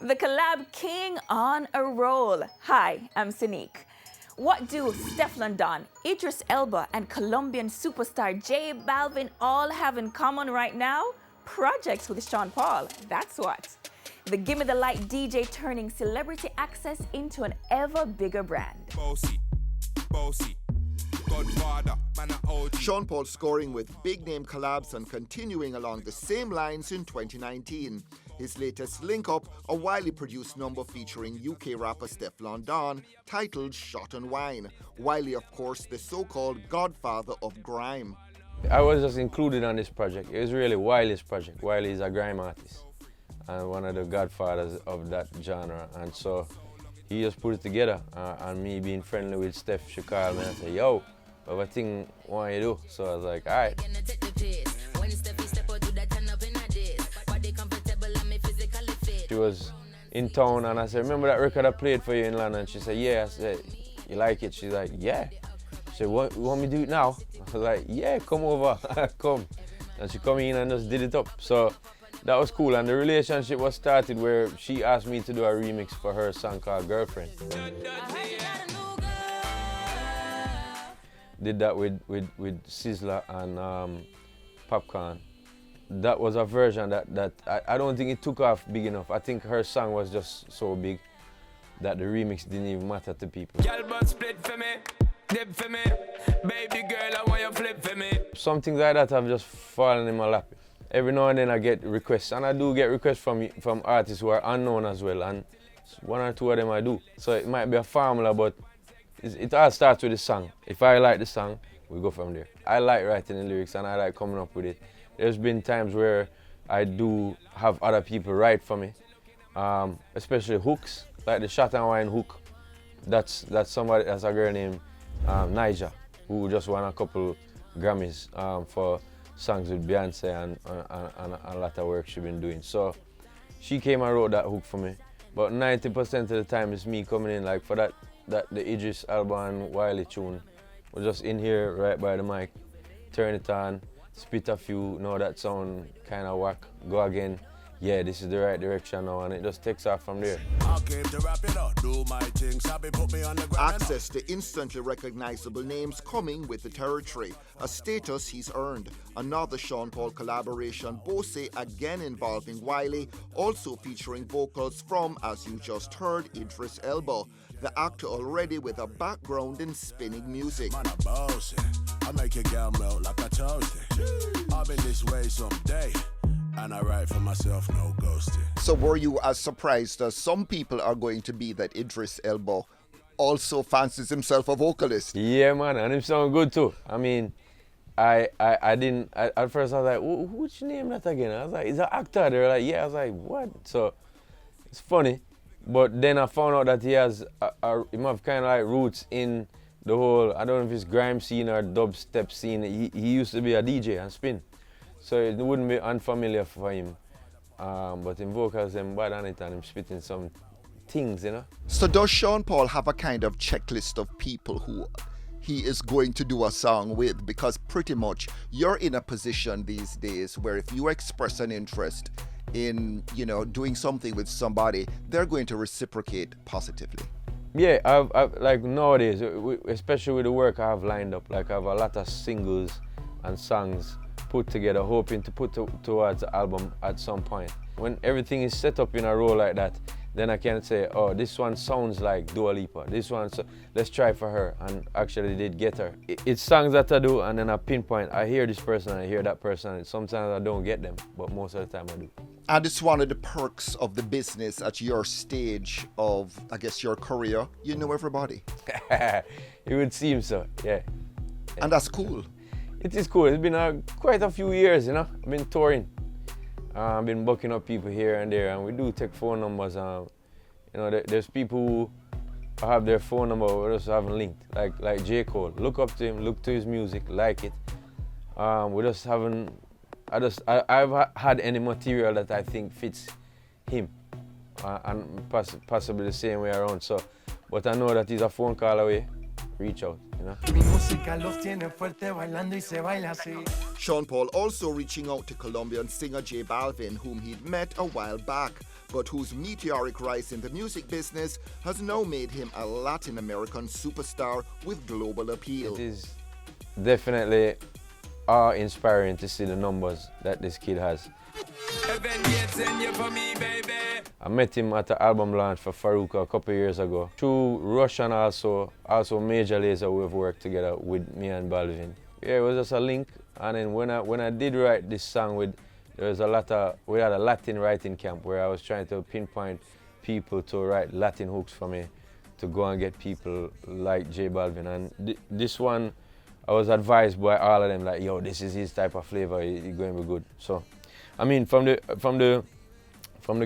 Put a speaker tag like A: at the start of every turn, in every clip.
A: The collab king on a roll. Hi, I'm Sonique. What do Stefflon Don, Idris Elba, and Colombian superstar J Balvin all have in common right now? Projects with Sean Paul, that's what. The Gimme the Light DJ turning celebrity access into an ever bigger brand.
B: Bossy, Godfather, man a OG.
C: Sean Paul scoring with big-name collabs and continuing along the same lines in 2019. His latest link-up, a widely produced number featuring UK rapper Stefflon Don, titled Shot and Wine. Wiley, of course, the so-called godfather of grime.
D: I was just included on this project. It was really Wiley's project. Wiley is a grime artist and one of the godfathers of that genre. And so he just put it together. And me being friendly with Steph, she called me and said, yo, what a thing want you do? So I was like, all right. She was in town and I said, remember that record I played for you in London? She said, yeah. I said, you like it? She's like, yeah. She said, you want me to do it now? I was like, yeah, come over, come. And she come in and just did it up. So that was cool. And the relationship was started where she asked me to do a remix for her song called Girlfriend. Did that with Sizzla and Popcorn. That was a version that I don't think it took off big enough. I think her song was just so big that the remix didn't even matter to people.
B: Split for me, dip for me, baby girl, I want you flip for me.
D: Some things like that have just fallen in my lap. Every now and then I get requests, and I do get requests from artists who are unknown as well, and one or two of them I do. So it might be a formula, but it all starts with the song. If I like the song, we go from there. I like writing the lyrics and I like coming up with it. There's been times where I do have other people write for me, especially hooks, like the Shot and Wine hook. That's a girl named Niger, who just won a couple Grammys for songs with Beyonce and a lot of work she's been doing. So she came and wrote that hook for me. But 90% of the time it's me coming in, like for the Idris Elba and Wiley tune. We're just in here right by the mic, turn it on, spit a few, know that sound kind of whack, go again. Yeah, this is the right direction now, and it just takes off from there.
C: Access to instantly recognizable names coming with the territory, a status he's earned. Another Sean Paul collaboration, Bose again involving Wiley, also featuring vocals from, as you just heard, Idris Elba, the actor already with a background in spinning music.
E: I make your girl melt like a toasty. I've been this way someday, and I write for myself, no ghosting.
C: So were you as surprised as some people are going to be that Idris Elba also fancies himself a vocalist?
D: Yeah, man, and him sound good too. I mean, I didn't, at first I was like, what's your name that again? I was like, he's an actor. They were like, yeah. I was like, what? So it's funny. But then I found out that he has, he have kind of like roots in the whole, I don't know if it's grime scene or dubstep scene. He used to be a DJ and spin. So it wouldn't be unfamiliar for him. But in vocals, I'm bad on it and I'm spitting some things, you know.
C: So does Sean Paul have a kind of checklist of people who he is going to do a song with? Because pretty much you're in a position these days where if you express an interest in, you know, doing something with somebody, they're going to reciprocate positively.
D: Yeah, I've like nowadays, especially with the work I have lined up, like I have a lot of singles and songs put together, hoping to put towards the album at some point. When everything is set up in a row like that, then I can say, oh, this one sounds like Dua Lipa. This one, so let's try for her, and actually did get her. It's songs that I do, and then I pinpoint, I hear this person, I hear that person, and sometimes I don't get them, but most of the time I do.
C: And it's one of the perks of the business at your stage of, I guess, your career. You know everybody.
D: It would seem so, yeah.
C: And that's cool.
D: It is cool. It's been quite a few years, you know. I've been touring. I've been booking up people here and there, and we do take phone numbers. You know, there's people who have their phone number we just haven't linked, like J. Cole. Look up to him, look to his music, like it. We just haven't. I've had any material that I think fits him, and possibly the same way around. So, but I know that he's a phone call away. Reach out, you know.
C: Sean Paul also reaching out to Colombian singer J Balvin, whom he'd met a while back. but whose meteoric rise in the music business has now made him a Latin American superstar with global appeal.
D: It is definitely awe-inspiring to see the numbers that this kid has. I met him at the album launch for Faruqa a couple of years ago. Through Russian also Major Lazer, we've worked together with me and Balvin. Yeah, it was just a link, and then when I did write this song we had a Latin writing camp where I was trying to pinpoint people to write Latin hooks for me to go and get people like J Balvin. And this one, I was advised by all of them like, yo, this is his type of flavor, it's going to be good. So, I mean, from the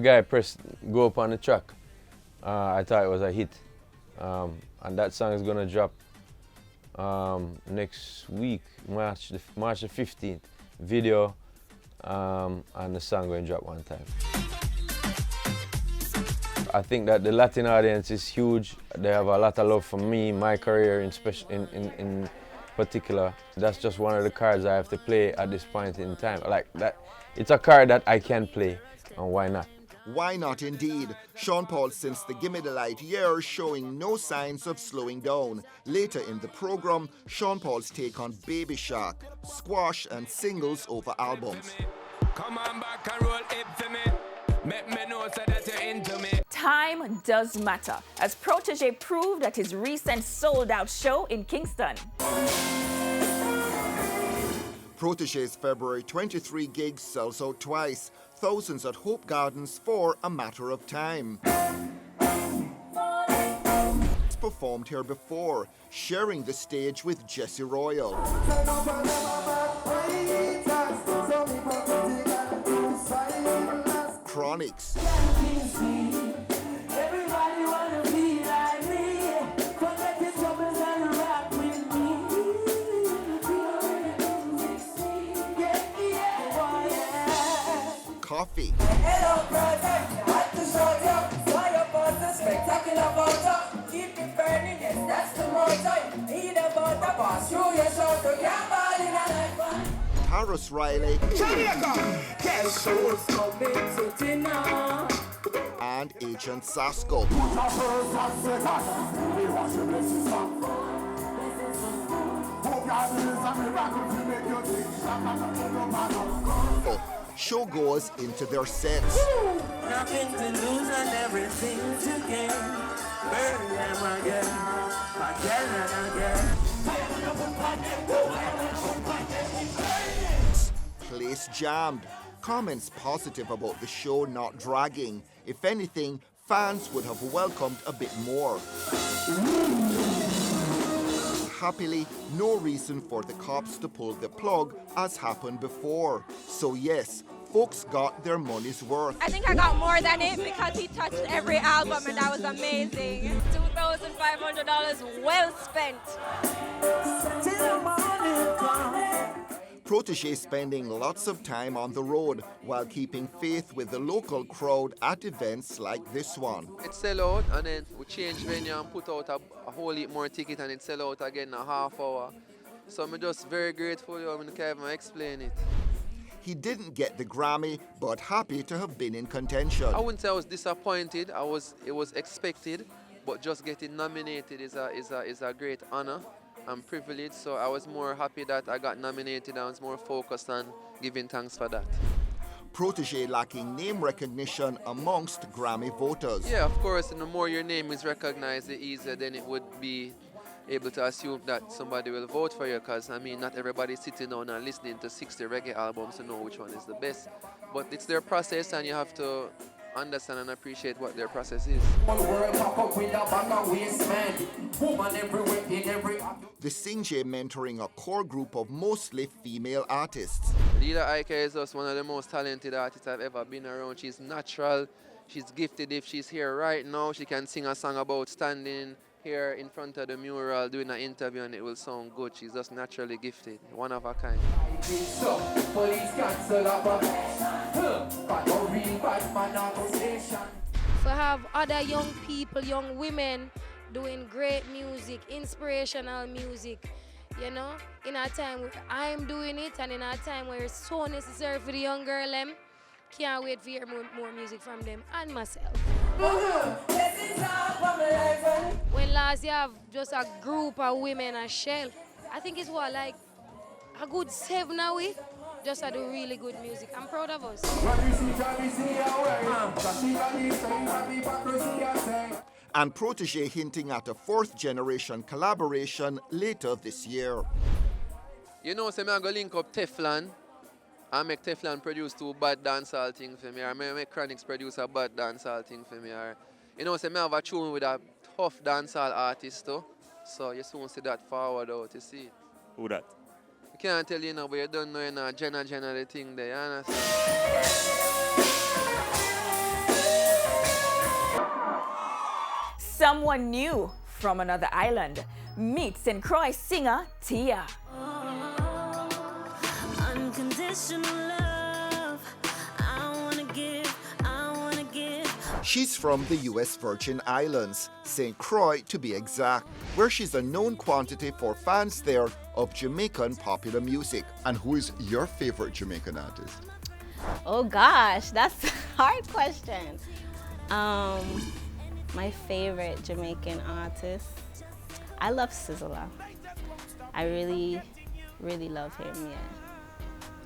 D: guy pressed go up on the track, I thought it was a hit. And that song is gonna drop next week, March the 15th. Video, and the song going to drop one time. I think that the Latin audience is huge. They have a lot of love for me, my career in particular. That's just one of the cards I have to play at this point in time. Like that, it's a card that I can play, and why not?
C: Why not indeed? Sean Paul since the Gimme the Light years showing no signs of slowing down. Later in the program, Sean Paul's take on Baby Shark, squash and singles over albums.
B: Come on back and roll it for me. Make me know so that you're into me.
A: Time does matter, as Protégé proved at his recent sold-out show in Kingston.
C: Protégé's February 23 gig sells out twice. Thousands at Hope Gardens for a matter of time. Performed here before, sharing the stage with Jesse Royal. Chronics. Coffee. Paris Riley. And Agent Sasko. Show goes into their sets.
F: Nothing to lose and everything to gain. Burn them again and again.
C: Place jammed. Comments positive about the show not dragging. If anything, fans would have welcomed a bit more. Happily, no reason for the cops to pull the plug as happened before. So yes, folks got their money's worth.
G: I think I got more than it because he touched every album and that was amazing. $2,500 well spent.
C: Protégé spending lots of time on the road while keeping faith with the local crowd at events like this one.
H: It sell out and then we change venue and put out a whole heap more ticket and it sell out again in a half hour. So I'm just very grateful, I can't even explain it.
C: He didn't get the Grammy, but happy to have been in contention.
H: I wouldn't say I was disappointed, it was expected, but just getting nominated is a great honor. I'm privileged, so I was more happy that I got nominated. I was more focused on giving thanks for that.
C: Protégé lacking name recognition amongst Grammy voters.
H: Yeah, of course, the more your name is recognized, the easier then it would be able to assume that somebody will vote for you, because I mean not everybody's sitting down and listening to 60 reggae albums to know which one is the best. But it's their process and you have to understand and appreciate what their process is.
C: The Singje mentoring a core group of mostly female artists.
H: Leader Ike is just one of the most talented artists I've ever been around. She's natural, she's gifted. If she's here right now, she can sing a song about standing here in front of the mural doing an interview and it will sound good. She's just naturally gifted, one of a kind.
G: So have other young people, young women doing great music, inspirational music, you know, in a time where I'm doing it and in a time where it's so necessary for the young girl them. Can't wait to hear more music from them and myself. When last year have just a group of women and Shell, I think it's what, like a good 7 now we just do really good music. I'm proud of us.
C: And Protege hinting at a fourth generation collaboration later this year.
H: You know, say me I go link up Teflon and make Teflon produce 2 bad dancehall thing for me, or make Chronix produce a bad dancehall thing for me, or you know, say me have a tune with a tough dancehall artist too. So you soon see that forward out, you see.
I: Who that?
H: I can't tell you now, but you don't know, you know, Jenna the thing there, you understand?
A: Someone new from another island. Meet St. Croix singer Tia.
F: Unconditional love, I wanna give.
C: She's from the US Virgin Islands, St. Croix to be exact, where she's a known quantity for fans there of Jamaican popular music. And who is your favorite Jamaican artist?
J: Oh gosh, that's a hard question. My favorite Jamaican artist, I love Sizzla. I really, really love him, yeah.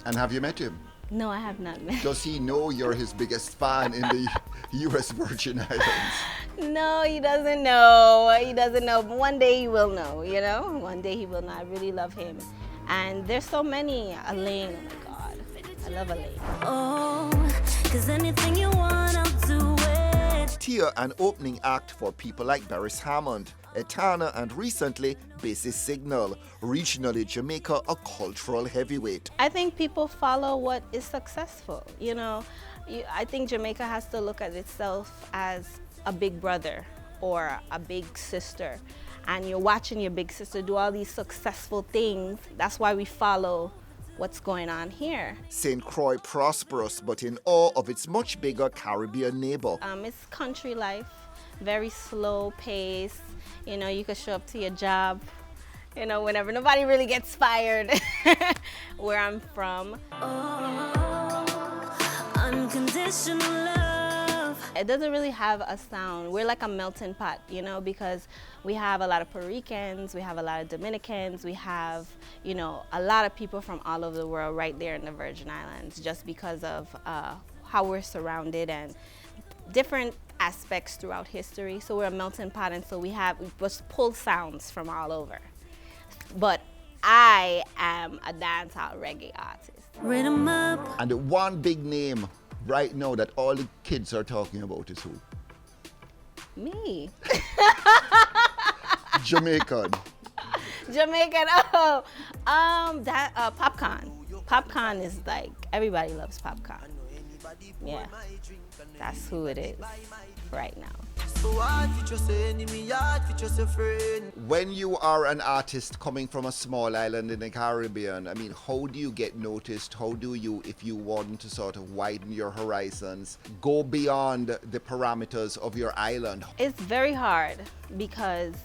C: And have you met him?
J: No, I have not met.
C: Does he know you're his biggest fan in the US Virgin Islands?
J: No, he doesn't know. He doesn't know. But one day he will know, you know? One day he will know. I really love him. And there's so many. Elaine, oh my God. I love Elaine.
F: Oh, 'cause anything you want, I'll do it.
C: Tia, an opening act for people like Beres Hammond, Etana, and recently, Basis Signal. Regionally, Jamaica, a cultural heavyweight.
J: I think people follow what is successful, you know? I think Jamaica has to look at itself as a big brother or a big sister. And you're watching your big sister do all these successful things. That's why we follow what's going on here.
C: St. Croix prosperous, but in awe of its much bigger Caribbean neighbor.
J: It's country life, very slow pace. You know, you could show up to your job, you know, whenever. Nobody really gets fired where I'm from.
F: Unconditional love.
J: It doesn't really have a sound. We're like a melting pot, you know, because we have a lot of Puerto Ricans, we have a lot of Dominicans, we have, you know, a lot of people from all over the world right there in the Virgin Islands, just because of how we're surrounded and different aspects throughout history. So we're a melting pot, and so we just pull sounds from all over. But I am a dancehall reggae artist.
F: Rhythm up.
C: And the one big name right now that all the kids are talking about is who?
J: Me.
C: Jamaican.
J: Jamaican, oh. Popcorn. Popcorn is like, everybody loves Popcorn. Yeah, that's who it is right now.
C: When you are an artist coming from a small island in the Caribbean, I mean, how do you get noticed? How do you, if you want to sort of widen your horizons, go beyond the parameters of your island?
J: It's very hard because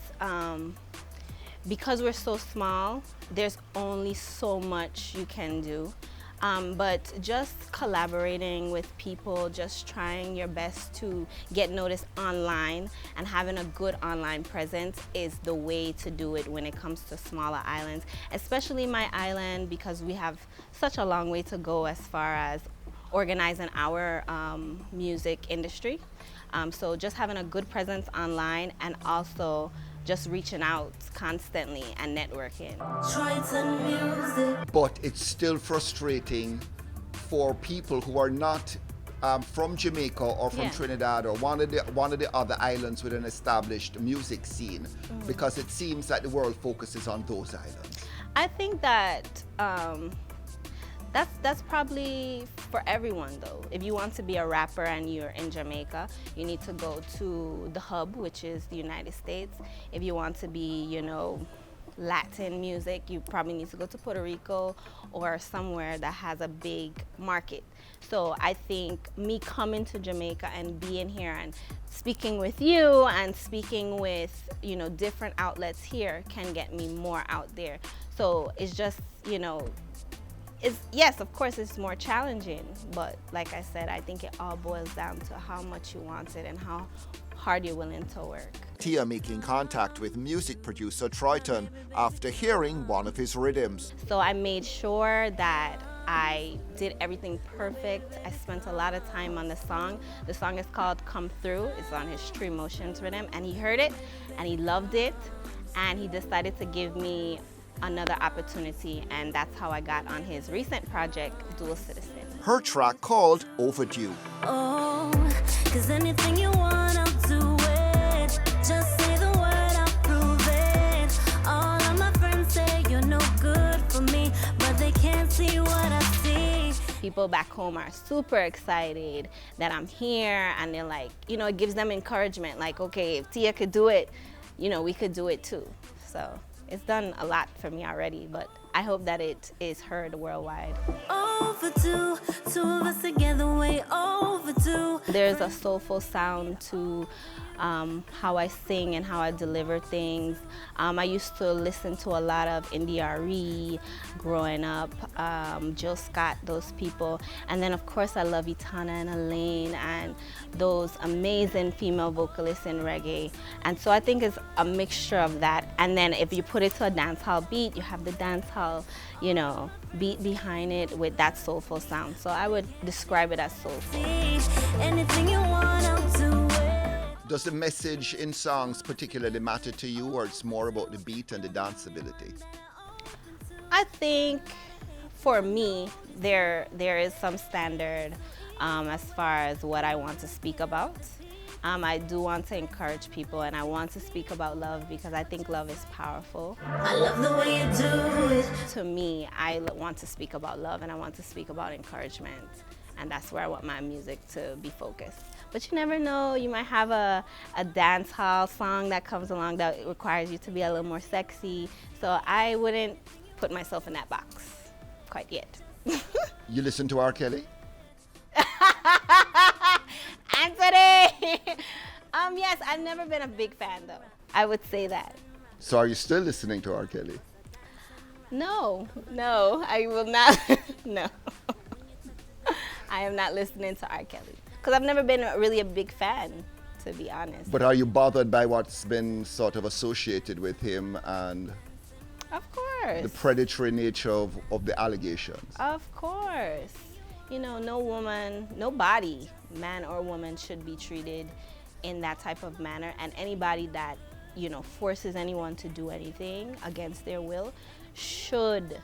J: we're so small, there's only so much you can do. But just collaborating with people, just trying your best to get noticed online and having a good online presence is the way to do it when it comes to smaller islands, especially my island, because we have such a long way to go as far as organizing our music industry. So just having a good presence online and also just reaching out constantly and networking.
C: But it's still frustrating for people who are not from Jamaica or from Trinidad or one of the other islands with an established music scene, because it seems that the world focuses on those islands.
J: I think that that's probably for everyone though. If you want to be a rapper and you're in Jamaica, you need to go to the hub, which is the United States. If you want to be, you know, Latin music, you probably need to go to Puerto Rico or somewhere that has a big market. So I think me coming to Jamaica and being here and speaking with you and speaking with, you know, different outlets here can get me more out there. So it's just, you know, yes, of course, it's more challenging, but like I said, I think it all boils down to how much you want it and how hard you're willing to work.
C: Tia making contact with music producer Triton after hearing one of his rhythms.
J: So I made sure that I did everything perfect. I spent a lot of time on the song. The song is called Come Through. It's on his True Emotions rhythm, and he heard it and he loved it, and he decided to give me another opportunity, and that's how I got on his recent project, Dual Citizen.
C: Her track called Overdue.
I: Oh, 'cause anything you want, I'll do it. Just say the word, I'll prove it. All of my friends say you're no good for me, but they can't see what I see.
J: People back home are super excited that I'm here, and they're like, you know, it gives them encouragement, like, okay, if Tia could do it, you know, we could do it too. So it's done a lot for me already, but I hope that it is heard worldwide.
I: Overdue, two of us together, way overdue.
J: There's a soulful sound to how I sing and how I deliver things. I used to listen to a lot of NDRE growing up, Jill Scott, those people. And then of course I love Itana and Elaine and those amazing female vocalists in reggae. And so I think it's a mixture of that. And then if you put it to a dancehall beat, you have the dancehall, you know, beat behind it with that soulful sound. So I would describe it as soulful.
I: Anything you want, I'll do it.
C: Does the message in songs particularly matter to you, or it's more about the beat and the danceability?
J: I think for me, there is some standard as far as what I want to speak about. I do want to encourage people, and I want to speak about love because I think love is powerful.
I: I love the way you do it.
J: To me, I want to speak about love, and I want to speak about encouragement, and that's where I want my music to be focused. But you never know, you might have a dance hall song that comes along that requires you to be a little more sexy, so I wouldn't put myself in that box quite yet.
C: You listen to R. Kelly?
J: Anthony! Yes, I've never been a big fan though. I would say that.
C: So are you still listening to R. Kelly?
J: No, I will not. No. I am not listening to R. Kelly. Because I've never been really a big fan, to be honest.
C: But are you bothered by what's been sort of associated with him and
J: Of course.
C: the predatory nature of the allegations?
J: Of course. You know, no woman, nobody, man or woman, should be treated in that type of manner. And anybody that, you know, forces anyone to do anything against their will should,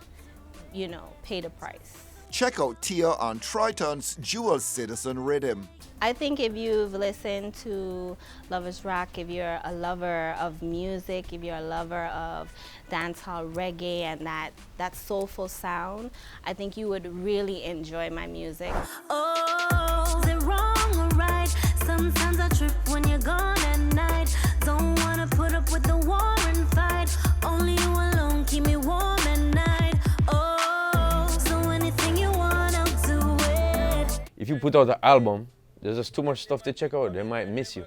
J: you know, pay the price.
C: Check out Tia on Triton's Dual Citizen rhythm.
J: I think if you've listened to Lovers Rock, if you're a lover of music, if you're a lover of dancehall reggae and that soulful sound, I think you would really enjoy my music.
I: Oh, they're wrong or right. Sometimes I trip when you're gone at night. Don't wanna put up with the war and fight. Only you alone keep me warm at night. Oh, so anything you want, I'll do it.
D: If you put out an album, there's just too much stuff to check out. They might miss you.